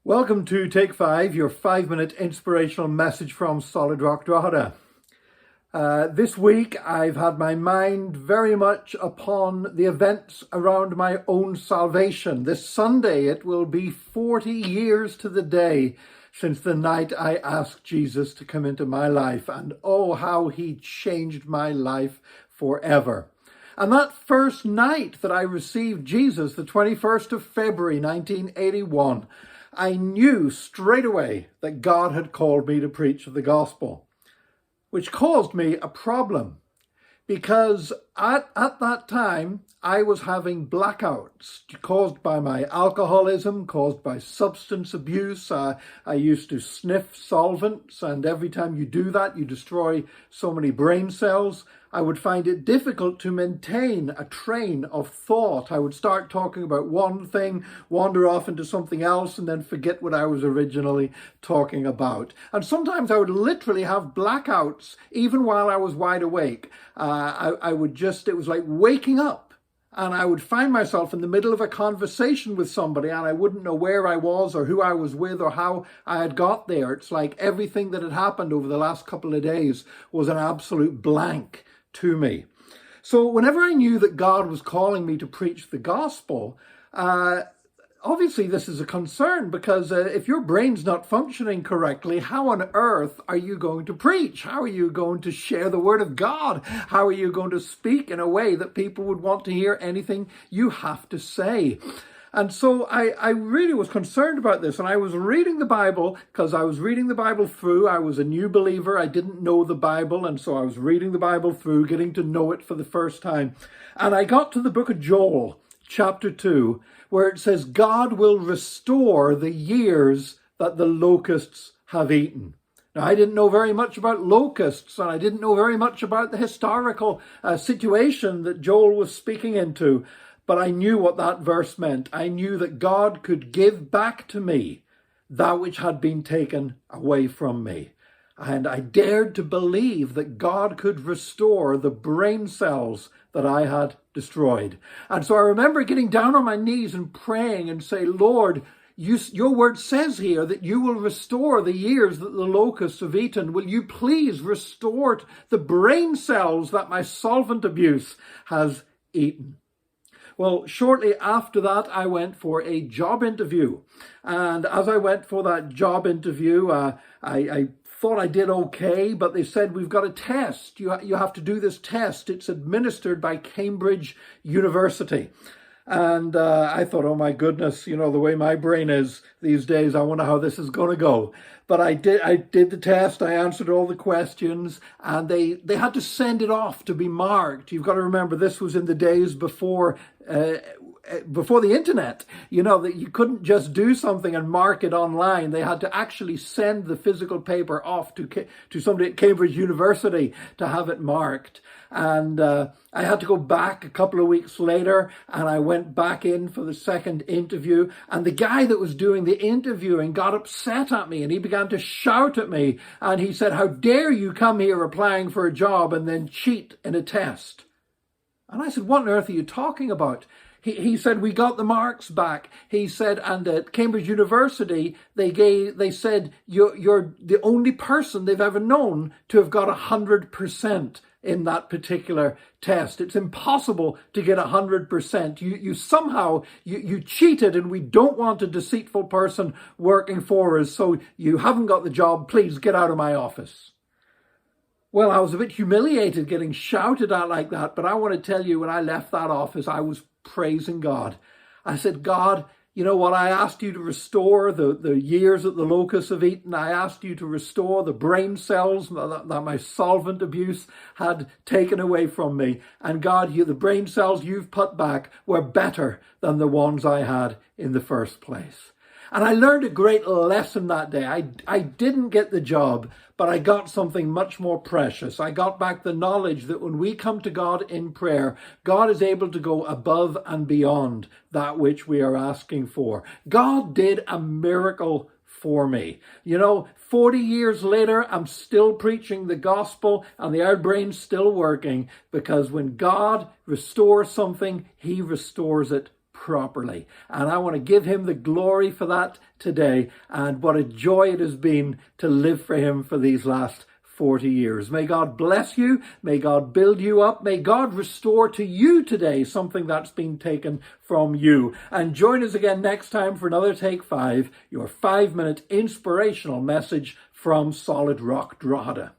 Welcome to Take 5, your 5-minute inspirational message from Solid Rock Drogheda. This week I've had my mind very much upon the events around my own salvation. This Sunday it will be 40 years to the day since the night I asked Jesus to come into my life, and oh how he changed my life forever. And that first night that I received Jesus, the 21st of February 1981, I knew straight away that God had called me to preach the gospel, which caused me a problem because at that time I was having blackouts caused by my alcoholism, caused by substance abuse. I used to sniff solvents, and every time you do that, you destroy so many brain cells. I would find it difficult to maintain a train of thought. I would start talking about one thing, wander off into something else, and then forget what I was originally talking about. And sometimes I would literally have blackouts, even while I was wide awake. It was like waking up. And I would find myself in the middle of a conversation with somebody and I wouldn't know where I was or who I was with or how I had got there. It's like everything that had happened over the last couple of days was an absolute blank to me. So whenever I knew that God was calling me to preach the gospel, obviously this is a concern because if your brain's not functioning correctly, how on earth are you going to preach? How are you going to share the word of God? How are you going to speak in a way that people would want to hear anything you have to say? And so I really was concerned about this, and I was reading the Bible because I was reading the Bible through. I was a new believer. I didn't know the Bible, and so I was reading the Bible through, getting to know it for the first time. And I got to the book of Joel, chapter 2, where it says, God will restore the years that the locusts have eaten. Now, I didn't know very much about locusts, and I didn't know very much about the historical situation that Joel was speaking into. But I knew what that verse meant. I knew that God could give back to me that which had been taken away from me. And I dared to believe that God could restore the brain cells that I had destroyed. And so I remember getting down on my knees and praying and say, Lord, your word says here that you will restore the years that the locusts have eaten. Will you please restore the brain cells that my solvent abuse has eaten? Well, shortly after that, I went for a job interview. And as I went for that job interview, I thought I did okay, but they said, we've got a test. You have to do this test. It's administered by Cambridge University. And I thought, oh my goodness, the way my brain is these days, I wonder how this is going to go. But I did the test, I answered all the questions, and they had to send it off to be marked. You've got to remember, this was in the days before the internet, that you couldn't just do something and mark it online. They had to actually send the physical paper off to somebody at Cambridge University to have it marked. And I had to go back a couple of weeks later, and I went back in for the second interview, and the guy that was doing the interviewing got upset at me, and he began to shout at me, and he said, how dare you come here applying for a job and then cheat in a test? And I said, what on earth are you talking about? He said, we got the marks back. He said, and at Cambridge University, they said, you're the only person they've ever known to have got 100% in that particular test. It's impossible to get 100%. You somehow cheated, and we don't want a deceitful person working for us. So you haven't got the job. Please get out of my office. Well, I was a bit humiliated getting shouted at like that, but I want to tell you, when I left that office, I was praising God. I said, God, you know what? I asked you to restore the years that the locusts have eaten. I asked you to restore the brain cells that my solvent abuse had taken away from me. And God, the brain cells you've put back were better than the ones I had in the first place. And I learned a great lesson that day. I didn't get the job, but I got something much more precious. I got back the knowledge that when we come to God in prayer, God is able to go above and beyond that which we are asking for. God did a miracle for me. 40 years later, I'm still preaching the gospel, and the our brain's still working, because when God restores something, he restores it properly. And I want to give him the glory for that today. And what a joy it has been to live for him for these last 40 years. May God bless you. May God build you up. May God restore to you today something that's been taken from you. And join us again next time for another Take 5, your 5-minute inspirational message from Solid Rock Drogheda.